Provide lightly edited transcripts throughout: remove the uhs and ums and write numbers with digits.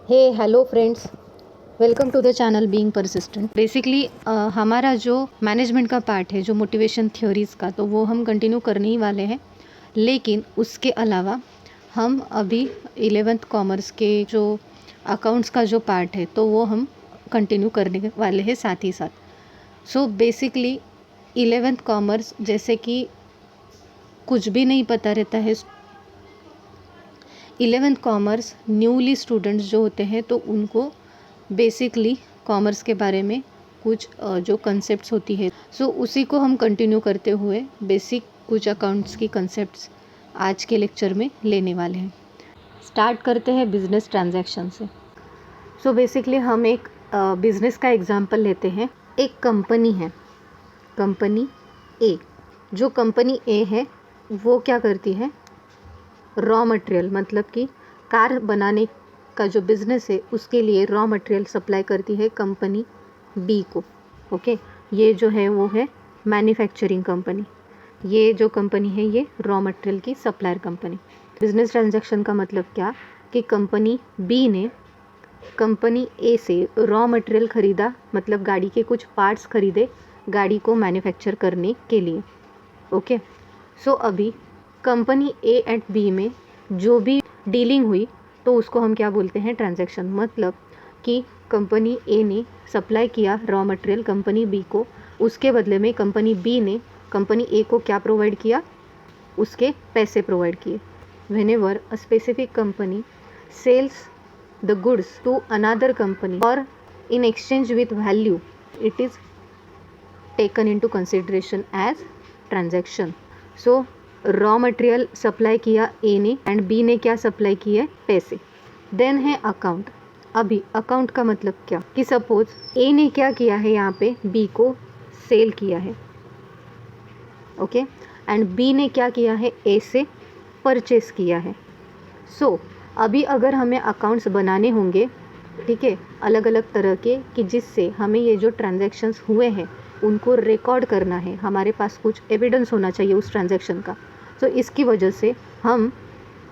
Hey hello friends, welcome to the channel being persistent. Basically हमारा जो management का part है, जो मोटिवेशन थ्योरीज़ का, तो वो हम कंटिन्यू करने ही वाले हैं। लेकिन उसके अलावा हम अभी 11th कॉमर्स के जो अकाउंट्स का जो पार्ट है, तो वो हम कंटिन्यू करने वाले हैं साथ ही साथ। सो बेसिकली 11th कॉमर्स जैसे कि कुछ भी नहीं पता रहता है। 11th कॉमर्स न्यूली स्टूडेंट्स जो होते हैं, तो उनको बेसिकली कॉमर्स के बारे में कुछ जो कंसेप्ट्स होती है, सो उसी को हम कंटिन्यू करते हुए बेसिक कुछ अकाउंट्स की कंसेप्ट्स आज के लेक्चर में लेने वाले हैं। स्टार्ट करते हैं बिजनेस ट्रांजैक्शन से। सो बेसिकली हम एक बिजनेस का एग्जांपल लेते हैं। एक कंपनी है, कंपनी ए। जो कंपनी ए है वो क्या करती है, रॉ मटेरियल मतलब कि कार बनाने का जो बिज़नेस है उसके लिए रॉ मटेरियल सप्लाई करती है कंपनी बी को। ओके, ये जो है वो है मैन्युफैक्चरिंग कंपनी। ये जो कंपनी है ये रॉ मटेरियल की सप्लायर कंपनी। बिजनेस ट्रांजैक्शन का मतलब क्या कि कंपनी बी ने कंपनी ए से रॉ मटेरियल खरीदा, मतलब गाड़ी के कुछ पार्ट्स खरीदे गाड़ी को मैन्युफैक्चर करने के लिए। ओके, सो अभी कंपनी ए एंड बी में जो भी डीलिंग हुई तो उसको हम क्या बोलते हैं, ट्रांजैक्शन। मतलब कि कंपनी ए ने सप्लाई किया रॉ मटेरियल कंपनी बी को, उसके बदले में कंपनी बी ने कंपनी ए को क्या प्रोवाइड किया, उसके पैसे प्रोवाइड किए। Whenever a specific company sells the goods to another company और in exchange with value, it is taken into consideration as transaction. So raw material supply किया A ने एंड बी ने क्या सप्लाई किया, पैसे। देन है account. अभी account का मतलब क्या कि सपोज ए ने क्या किया है, यहाँ पे बी को सेल किया है, ओके, एंड बी ने क्या किया है, ए से परचेस किया है। सो अभी अगर हमें अकाउंट्स बनाने होंगे, ठीक है, अलग अलग तरह के, कि जिससे हमें ये जो ट्रांजैक्शंस हुए हैं उनको रिकॉर्ड करना है, हमारे पास कुछ एविडेंस होना चाहिए उस ट्रांजैक्शन का। तो इसकी वजह से हम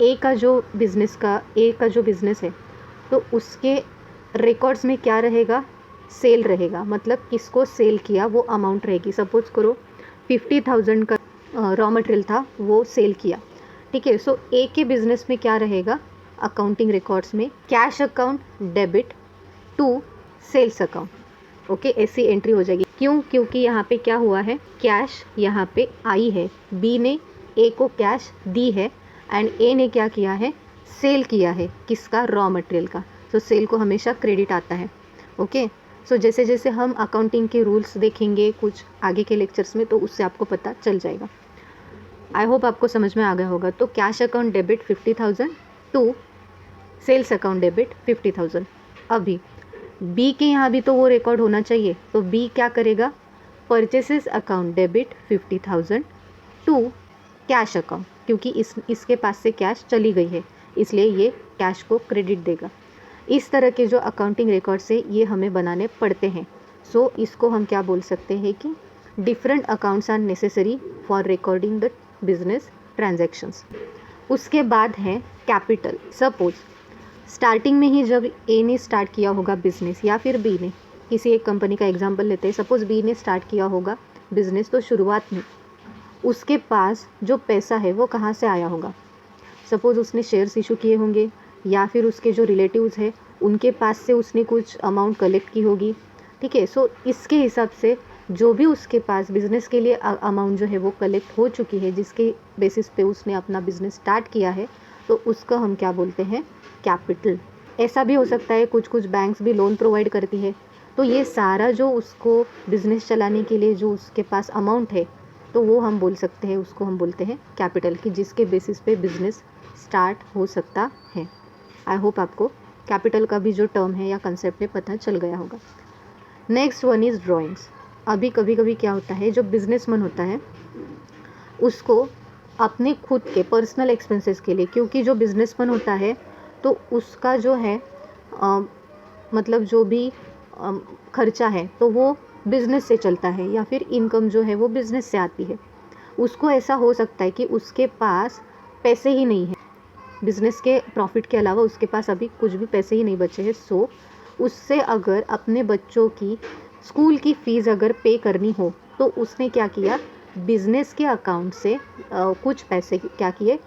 ए का जो बिज़नेस है तो उसके रिकॉर्ड्स में क्या रहेगा, सेल रहेगा। मतलब किसको सेल किया वो अमाउंट रहेगी। सपोज करो 50,000 का रॉ मटेरियल था, वो सेल किया, ठीक है। सो ए के बिज़नेस में क्या रहेगा, अकाउंटिंग रिकॉर्ड्स में cash account debit to sales account. Okay, ऐसी एंट्री हो जाएगी। क्यों? क्योंकि यहाँ पे क्या हुआ है, कैश यहाँ पे आई है, बी ने ए को कैश दी है एंड ए ने क्या किया है, सेल किया है, किसका, रॉ मटेरियल का। तो सेल को हमेशा क्रेडिट आता है। ओके, सो जैसे जैसे हम अकाउंटिंग के रूल्स देखेंगे कुछ आगे के लेक्चर्स में, तो उससे आपको पता चल जाएगा। आई होप आपको समझ में आ गया होगा। तो cash account debit 50,000 to sales account debit 50,000। अभी बी के यहाँ भी तो वो रिकॉर्ड होना चाहिए, तो बी क्या करेगा, purchases account debit 50,000 to cash account, क्योंकि इसके पास से कैश चली गई है, इसलिए ये कैश को क्रेडिट देगा। इस तरह के जो अकाउंटिंग रिकॉर्ड्स है ये हमें बनाने पड़ते हैं। सो इसको हम क्या बोल सकते हैं कि different accounts are necessary for recording the business transactions. उसके बाद है कैपिटल। सपोज स्टार्टिंग में ही जब ए ने स्टार्ट किया होगा बिजनेस, या फिर बी ने, किसी एक कंपनी का एग्जांपल लेते हैं, सपोज बी ने स्टार्ट किया होगा बिजनेस, तो शुरुआत में उसके पास जो पैसा है वो कहाँ से आया होगा। सपोज उसने शेयर्स इशू किए होंगे, या फिर उसके जो रिलेटिव्स हैं उनके पास से उसने कुछ अमाउंट कलेक्ट की होगी, ठीक है। सो इसके हिसाब से जो भी उसके पास बिज़नेस के लिए अमाउंट जो है वो कलेक्ट हो चुकी है, जिसके बेसिस पे उसने अपना बिज़नेस स्टार्ट किया है, तो उसका हम क्या बोलते हैं, कैपिटल। ऐसा भी हो सकता है कुछ कुछ बैंक्स भी लोन प्रोवाइड करती है, तो ये सारा जो उसको बिज़नेस चलाने के लिए जो उसके पास अमाउंट है, तो वो हम बोल सकते हैं, उसको हम बोलते हैं कैपिटल, की जिसके बेसिस पे बिज़नेस स्टार्ट हो सकता है। आई होप आपको कैपिटल का भी जो टर्म है या कंसेप्ट है पता चल गया होगा। Next one is drawings. अभी कभी कभी क्या होता है, जो बिजनेसमैन होता है उसको अपने खुद के पर्सनल एक्सपेंसेस के लिए, क्योंकि जो बिजनेसमैन होता है तो उसका जो है मतलब जो भी खर्चा है तो वो बिज़नेस से चलता है, या फिर इनकम जो है वो बिज़नेस से आती है। उसको ऐसा हो सकता है कि उसके पास पैसे ही नहीं है, बिज़नेस के प्रॉफिट के अलावा उसके पास अभी कुछ भी पैसे ही नहीं बचे हैं। सो उससे अगर अपने बच्चों की स्कूल की फ़ीस अगर पे करनी हो तो उसने क्या किया, बिज़नेस के अकाउंट से कुछ पैसे क्या किए,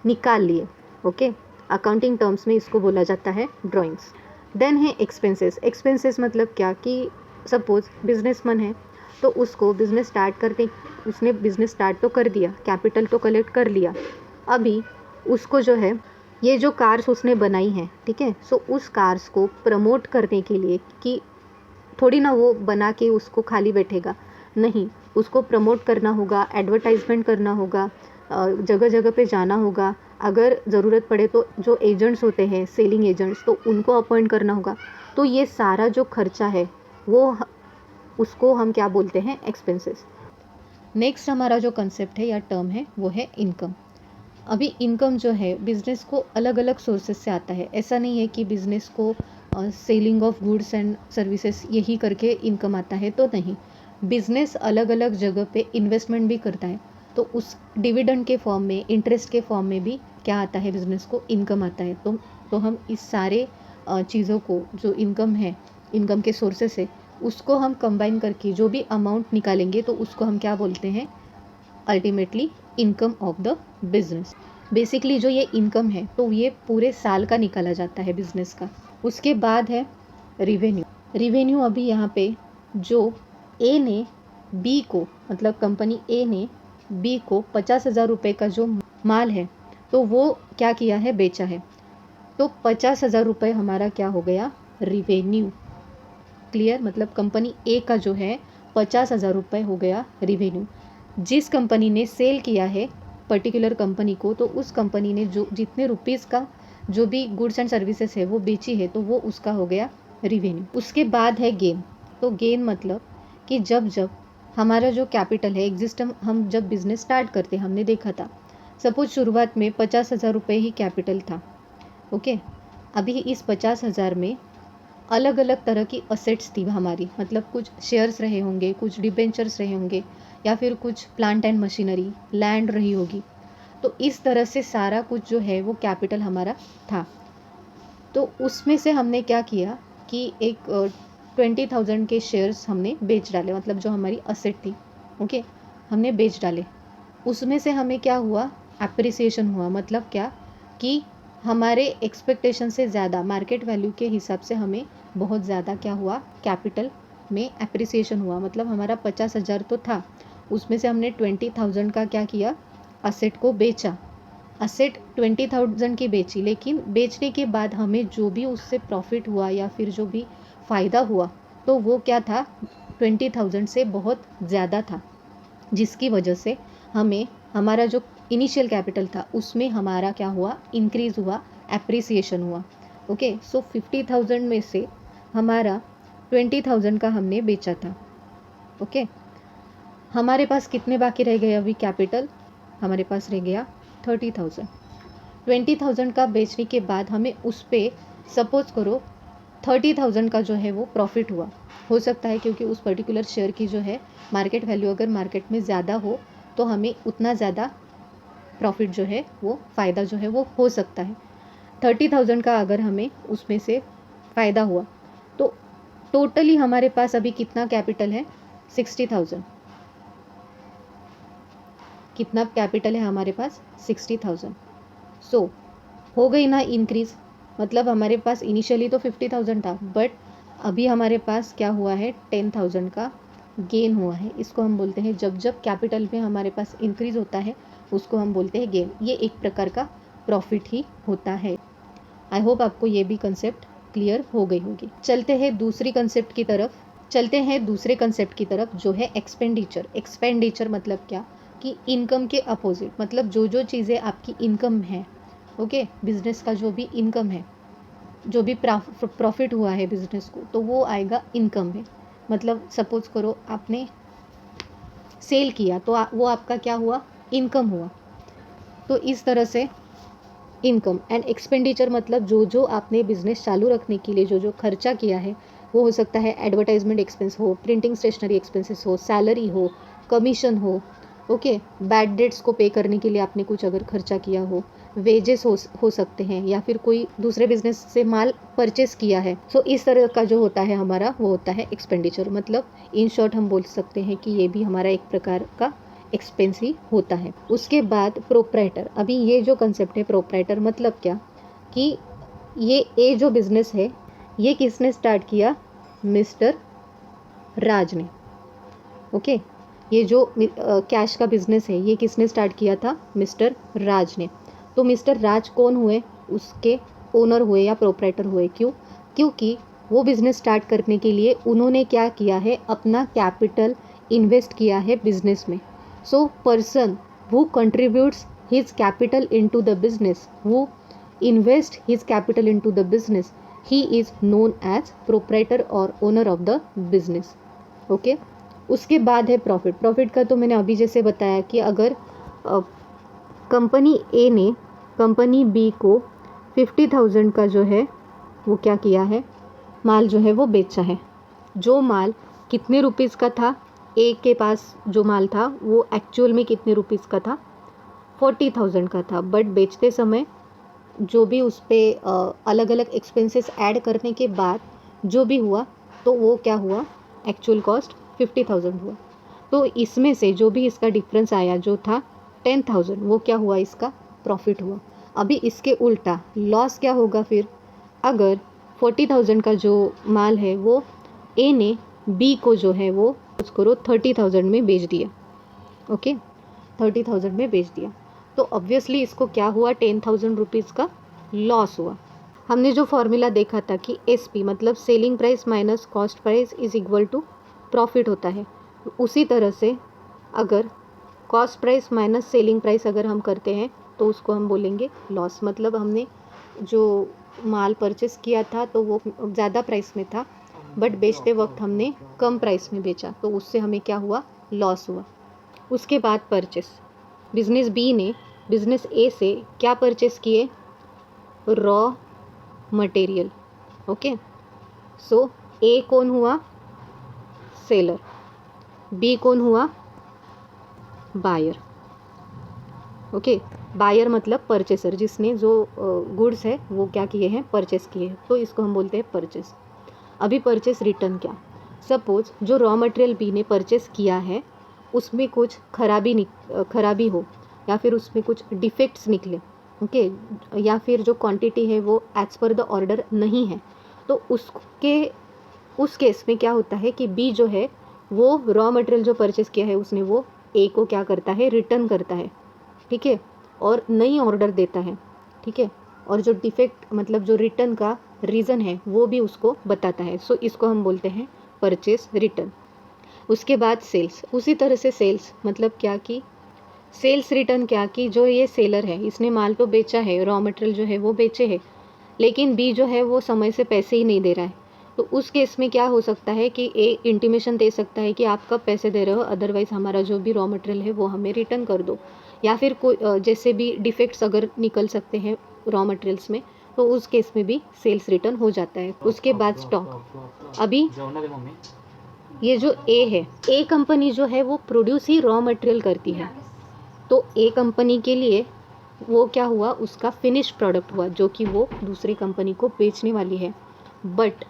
निकाल लिए। ओके, अकाउंटिंग टर्म्स में इसको बोला जाता है ड्राइंग्स। देन है एक्सपेंसेस। एक्सपेंसेस मतलब क्या कि सपोज बिजनेसमैन है तो उसको बिज़नेस स्टार्ट करते, उसने बिज़नेस स्टार्ट तो कर दिया, कैपिटल तो कलेक्ट कर लिया, अभी उसको जो है ये जो कार्स उसने बनाई हैं, ठीक है, सो उस कार्स को प्रमोट करने के लिए, कि थोड़ी ना वो बना के उसको खाली बैठेगा, नहीं, उसको प्रमोट करना होगा, एडवर्टाइजमेंट करना होगा, जगह जगह पे जाना होगा, अगर ज़रूरत पड़े तो जो एजेंट्स होते हैं, सेलिंग एजेंट्स, तो उनको अपॉइंट करना होगा। तो ये सारा जो खर्चा है वो उसको हम क्या बोलते हैं, एक्सपेंसेस। नेक्स्ट हमारा जो कंसेप्ट है या टर्म है वो है इनकम। अभी इनकम जो है बिज़नेस को अलग अलग सोर्सेज से आता है। ऐसा नहीं है कि बिज़नेस को selling of goods and services यही करके इनकम आता है, तो नहीं, बिज़नेस अलग अलग जगह पे इन्वेस्टमेंट भी करता है, तो उस डिविडेंड के फॉर्म में, इंटरेस्ट के फॉर्म में भी क्या आता है, बिज़नेस को इनकम आता है। तो हम इस सारे चीज़ों को, जो इनकम है, इनकम के सोर्सेस है, उसको हम कंबाइन करके जो भी अमाउंट निकालेंगे तो उसको हम क्या बोलते हैं, ultimately income of the business. Basically जो ये इनकम है तो ये पूरे साल का निकाला जाता है बिजनेस का। उसके बाद है रिवेन्यू। रिवेन्यू अभी यहाँ पे जो ए ने बी को, मतलब कंपनी ए ने बी को 50,000 रुपये का जो माल है तो वो क्या किया है, बेचा है, तो 50,000 रुपये हमारा क्या हो गया, रिवेन्यू। क्लियर, मतलब कंपनी ए का जो है 50,000 रुपये हो गया रिवेन्यू। जिस कंपनी ने सेल किया है पर्टिकुलर कंपनी को, तो उस कंपनी ने जो जितने रुपीज़ का जो भी गुड्स एंड सर्विसेज है वो बेची है, तो वो उसका हो गया रिवेन्यू। उसके बाद है गेन। तो गेन मतलब कि जब जब हमारा जो कैपिटल है, हम जब बिज़नेस स्टार्ट करते, हमने देखा था, सपोज शुरुआत में 50,000 रुपये ही कैपिटल था। ओके, अभी इस 50,000 में अलग अलग तरह की असेट्स थी हमारी, मतलब कुछ शेयर्स रहे होंगे, कुछ डिबेंचर्स रहे होंगे, या फिर कुछ प्लांट एंड मशीनरी, लैंड रही होगी। तो इस तरह से सारा कुछ जो है वो कैपिटल हमारा था। तो उसमें से हमने क्या किया कि एक 20,000 के शेयर्स हमने बेच डाले, मतलब जो हमारी असेट थी, ओके, हमने बेच डाले। उसमें से हमें क्या हुआ, एप्रिसिएशन हुआ। मतलब क्या कि हमारे एक्सपेक्टेशन से ज़्यादा, मार्केट वैल्यू के हिसाब से हमें बहुत ज़्यादा क्या हुआ, कैपिटल में एप्रिसिएशन हुआ। मतलब हमारा 50,000 तो था, उसमें से हमने 20,000 का क्या किया, असेट को बेचा। असेट 20,000 की बेची, लेकिन बेचने के बाद हमें जो भी उससे प्रॉफिट हुआ या फिर जो भी फ़ायदा हुआ, तो वो क्या था, 20,000 से बहुत ज़्यादा था, जिसकी वजह से हमें हमारा जो इनिशियल कैपिटल था उसमें हमारा क्या हुआ, इंक्रीज़ हुआ, एप्रिसिएशन हुआ। ओके, सो 50,000 में से हमारा 20,000 का हमने बेचा था। ओके, हमारे पास कितने बाकी रह गए अभी कैपिटल, हमारे पास रह गया 30,000। 20,000 का बेचने के बाद हमें उस पर सपोज करो 30,000 का जो है वो प्रॉफिट हुआ। हो सकता है क्योंकि उस पर्टिकुलर शेयर की जो है मार्केट वैल्यू अगर मार्केट में ज़्यादा हो तो हमें उतना ज़्यादा प्रॉफिट जो है वो फ़ायदा जो है वो हो सकता है। 30,000 का अगर हमें उसमें से फ़ायदा हुआ तो टोटली हमारे पास अभी कितना कैपिटल है, 60,000। कितना कैपिटल है हमारे पास, 60,000। सो हो गई ना इंक्रीज़, मतलब हमारे पास इनिशियली तो 50,000 था, बट अभी हमारे पास क्या हुआ है, 10,000 का गेन हुआ है। इसको हम बोलते हैं, जब जब कैपिटल में हमारे पास इंक्रीज़ होता है उसको हम बोलते हैं गेन। ये एक प्रकार का प्रॉफिट ही होता है। आई होप आपको ये भी कंसेप्ट क्लियर हो गई होगी। चलते हैं दूसरे कंसेप्ट की तरफ जो है एक्सपेंडिचर। एक्सपेंडिचर मतलब क्या कि इनकम के अपोजिट, मतलब जो चीज़ें आपकी इनकम है, ओके, बिजनेस का जो भी इनकम है, जो भी प्रॉफिट हुआ है बिजनेस को, तो वो आएगा इनकम में। मतलब सपोज करो आपने सेल किया तो वो आपका क्या हुआ, इनकम हुआ। तो इस तरह से इनकम एंड एक्सपेंडिचर मतलब जो आपने बिजनेस चालू रखने के लिए जो खर्चा किया है, वो हो सकता है एडवर्टाइजमेंट एक्सपेंस हो, प्रिंटिंग स्टेशनरी एक्सपेंसेस हो, सैलरी हो, कमीशन हो, ओके, बैड डेट्स को पे करने के लिए आपने कुछ अगर खर्चा किया हो, वेजेस हो सकते हैं, या फिर कोई दूसरे बिजनेस से माल परचेस किया है। सो इस तरह का जो होता है हमारा, वो होता है एक्सपेंडिचर। मतलब इन शॉर्ट हम बोल सकते हैं कि ये भी हमारा एक प्रकार का एक्सपेंस ही होता है। उसके बाद प्रोप्राइटर। अभी ये जो कंसेप्ट है प्रोप्राइटर, मतलब क्या कि ये जो बिजनेस है ये किसने स्टार्ट किया? मिस्टर राज ने। ओके, ये जो कैश का बिजनेस है ये किसने स्टार्ट किया था? मिस्टर राज ने। तो मिस्टर राज कौन हुए? उसके ओनर हुए या प्रोप्राइटर हुए। क्यों? क्योंकि वो बिजनेस स्टार्ट करने के लिए उन्होंने क्या किया है? अपना कैपिटल इन्वेस्ट किया है बिजनेस में। So person who contributes his capital into the business, who invest his capital into the business, he is known as proprietor और owner of the business. Okay, उसके बाद है प्रॉफिट। प्रॉफिट का तो मैंने अभी जैसे बताया कि अगर कंपनी ए ने कंपनी बी को 50,000 का जो है वो क्या किया है? माल जो है वो बेचा है। जो माल कितने रुपीज़ का था? ए के पास जो माल था वो एक्चुअल में कितने रुपीज़ का था? 40,000 का था। बट बेचते समय जो भी उस पर अलग अलग एक्सपेंसेस ऐड करने के बाद जो भी हुआ, तो वो क्या हुआ? एक्चुअल कॉस्ट 50,000 हुआ। तो इसमें से जो भी इसका डिफरेंस आया जो था 10,000, वो क्या हुआ? इसका प्रॉफिट हुआ। अभी इसके उल्टा लॉस क्या होगा फिर? अगर 40,000 का जो माल है वो ए ने बी को जो है वो करो 30,000 में बेच दिया। ओके, 30,000 में बेच दिया, तो ऑब्वियसली इसको क्या हुआ? 10,000 रुपीज़ का लॉस हुआ। हमने जो फॉर्मूला देखा था कि SP मतलब selling price minus cost price is equal to profit होता है, उसी तरह से अगर cost price minus selling price अगर हम करते हैं तो उसको हम बोलेंगे लॉस। मतलब हमने जो माल परचेस किया था तो वो ज़्यादा प्राइस में था, बट बेचते वक्त हमने कम प्राइस में बेचा, तो उससे हमें क्या हुआ? लॉस हुआ। उसके बाद परचेस। बिजनेस बी ने बिजनेस ए से क्या परचेस किए? Raw material. ओके, सो ए कौन हुआ? सेलर। बी कौन हुआ? बायर। ओके, बायर मतलब परचेसर, जिसने जो गुड्स है वो क्या किए हैं? परचेस किए हैं, तो इसको हम बोलते हैं परचेस। अभी परचेस रिटर्न क्या? सपोज जो रॉ मटेरियल बी ने परचेस किया है उसमें कुछ खराबी हो, या फिर उसमें कुछ डिफेक्ट्स निकले, ओके, या फिर जो क्वांटिटी है वो एज पर द ऑर्डर नहीं है, तो उस केस में क्या होता है कि बी जो है वो रॉ मटेरियल जो परचेस किया है उसने वो ए को क्या करता है? रिटर्न करता है, ठीक है, और नई ऑर्डर देता है, ठीक है, और जो डिफेक्ट मतलब जो रिटर्न का रीज़न है वो भी उसको बताता है। सो इसको हम बोलते हैं परचेस रिटर्न। उसके बाद सेल्स। उसी तरह से सेल्स मतलब क्या कि सेल्स रिटर्न क्या कि जो ये सेलर है इसने माल तो बेचा है, रॉ मटेरियल जो है वो बेचे है, लेकिन बी जो है वो समय से पैसे ही नहीं दे रहा है, तो उस केस में क्या हो सकता है कि ए इंटीमेशन दे सकता है कि आप कब पैसे दे रहे हो, अदरवाइज़ हमारा जो भी रॉ मटेरियल है वो हमें रिटर्न कर दो। या फिर कोई जैसे भी डिफेक्ट्स अगर निकल सकते हैं रॉ मटेरियल्स में, तो उस केस में भी सेल्स रिटर्न हो जाता है। उसके बाद स्टॉक। अभी ये जो ए है, ए कंपनी जो है वो प्रोड्यूस ही रॉ मटेरियल करती है, तो ए कंपनी के लिए वो क्या हुआ? उसका फिनिश प्रोडक्ट हुआ जो कि वो दूसरी कंपनी को बेचने वाली है। बट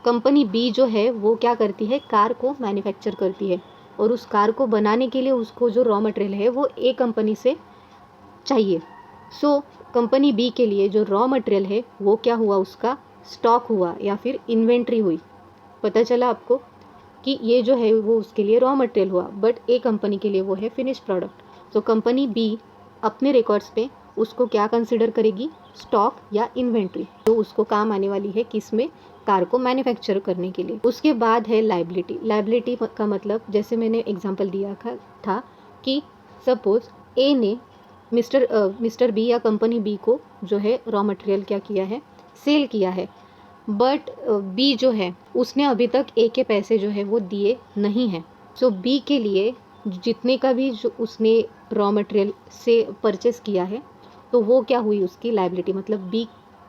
कंपनी बी जो है वो क्या करती है? कार को मैन्युफैक्चर करती है, और उस कार को बनाने के लिए उसको जो रॉ मटेरियल है वो ए कंपनी से चाहिए। सो कंपनी बी के लिए जो रॉ मटेरियल है वो क्या हुआ? उसका स्टॉक हुआ या फिर इन्वेंट्री हुई। पता चला आपको कि ये जो है वो उसके लिए रॉ मटेरियल हुआ, बट ए कंपनी के लिए वो है फिनिश प्रोडक्ट। तो कंपनी बी अपने रिकॉर्ड्स पे उसको क्या कंसिडर करेगी? स्टॉक या इन्वेंट्री, जो उसको काम आने वाली है किसमें? कार को मैन्युफैक्चर करने के लिए। उसके बाद है लायबिलिटी। लायबिलिटी का मतलब जैसे मैंने एग्जांपल दिया था कि सपोज ए ने मिस्टर बी या कंपनी बी को जो है रॉ मटेरियल क्या किया है? सेल किया है, बट बी जो है उसने अभी तक ए के पैसे जो है वो दिए नहीं हैं। सो बी के लिए जितने का भी जो उसने रॉ मटेरियल से परचेस किया है, तो वो क्या हुई? उसकी लायबिलिटी। मतलब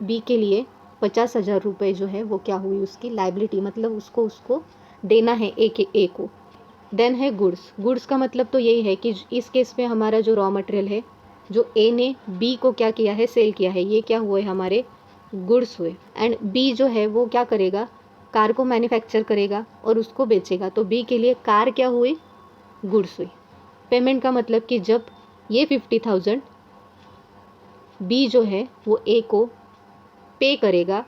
बी के लिए 50,000 रुपये जो है वो क्या हुई? उसकी लायबिलिटी। मतलब उसको देना है ए को। देन है गुड्स। गुड्स का मतलब तो यही है कि इस केस में हमारा जो रॉ मटेरियल है जो ए ने बी को क्या किया है, सेल किया है, ये क्या हुए हमारे गुड्स हुए। एंड बी जो है वो क्या करेगा, कार को मैन्युफैक्चर करेगा और उसको बेचेगा, तो बी के लिए कार क्या हुई, गुड्स हुई। पेमेंट का मतलब कि जब ये 50,000 बी जो है वो ए को पे करेगा,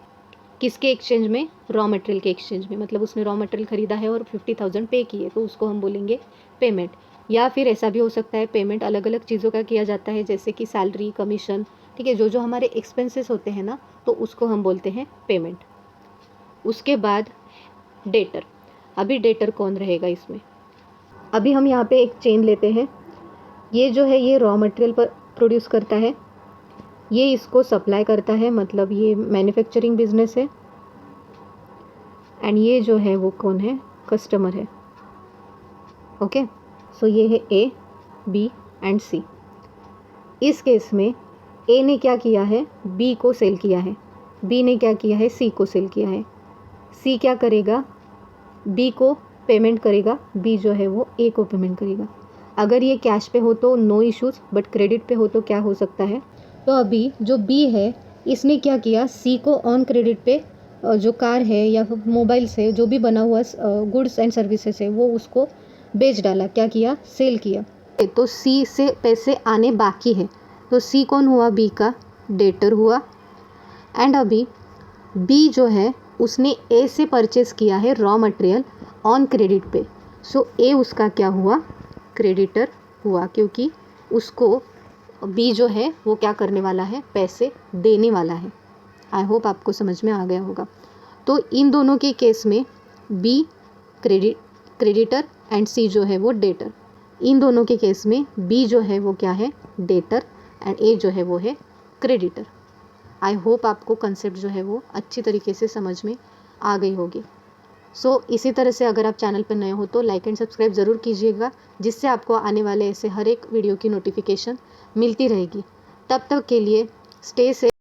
किसके एक्सचेंज में, रॉ मटेरियल के एक्सचेंज में, मतलब उसने रॉ मटेरियल खरीदा है और 50,000 पे किए, तो उसको हम बोलेंगे पेमेंट। या फिर ऐसा भी हो सकता है, पेमेंट अलग अलग चीज़ों का किया जाता है, जैसे कि सैलरी, कमीशन, ठीक है, जो जो हमारे एक्सपेंसेस होते हैं ना, तो उसको हम बोलते हैं पेमेंट। उसके बाद डेटर। अभी डेटर कौन रहेगा इसमें, अभी हम यहाँ पे एक चेन लेते हैं। ये जो है ये रॉ मटेरियल पर प्रोड्यूस करता है, ये इसको सप्लाई करता है, मतलब ये मैन्युफैक्चरिंग बिजनेस है। एंड ये जो है वो कौन है, कस्टमर है। ओके, सो ये है ए, बी एंड सी। इस केस में ए ने क्या किया है, बी को सेल किया है, बी ने क्या किया है, सी को सेल किया है। सी क्या करेगा, बी को पेमेंट करेगा, बी जो है वो ए को पेमेंट करेगा। अगर ये कैश पे हो तो नो इश्यूज़, बट क्रेडिट पे हो तो क्या हो सकता है। तो अभी जो बी है इसने क्या किया, सी को ऑन क्रेडिट पे जो कार है या मोबाइल्स है, जो भी बना हुआ गुड्स एंड सर्विसेज है, वो उसको बेच डाला, क्या किया, सेल किया। तो सी से पैसे आने बाकी है, तो सी कौन हुआ, बी का डेटर हुआ। एंड अभी बी जो है उसने ए से परचेस किया है रॉ मटेरियल ऑन क्रेडिट पे, सो ए उसका क्या हुआ, क्रेडिटर हुआ, क्योंकि उसको बी जो है वो क्या करने वाला है, पैसे देने वाला है। आई होप आपको समझ में आ गया होगा। तो इन दोनों के केस में बी क्रेडिटर एंड सी जो है वो डेटर। इन दोनों के केस में बी जो है वो क्या है, डेटर, एंड ए जो है वो है क्रेडिटर। आई होप आपको कंसेप्ट जो है वो अच्छी तरीके से समझ में आ गई होगी। सो इसी तरह से अगर आप चैनल पर नए हो तो लाइक एंड सब्सक्राइब ज़रूर कीजिएगा, जिससे आपको आने वाले ऐसे हर एक वीडियो की नोटिफिकेशन मिलती रहेगी। तब तक के लिए स्टे सेफ।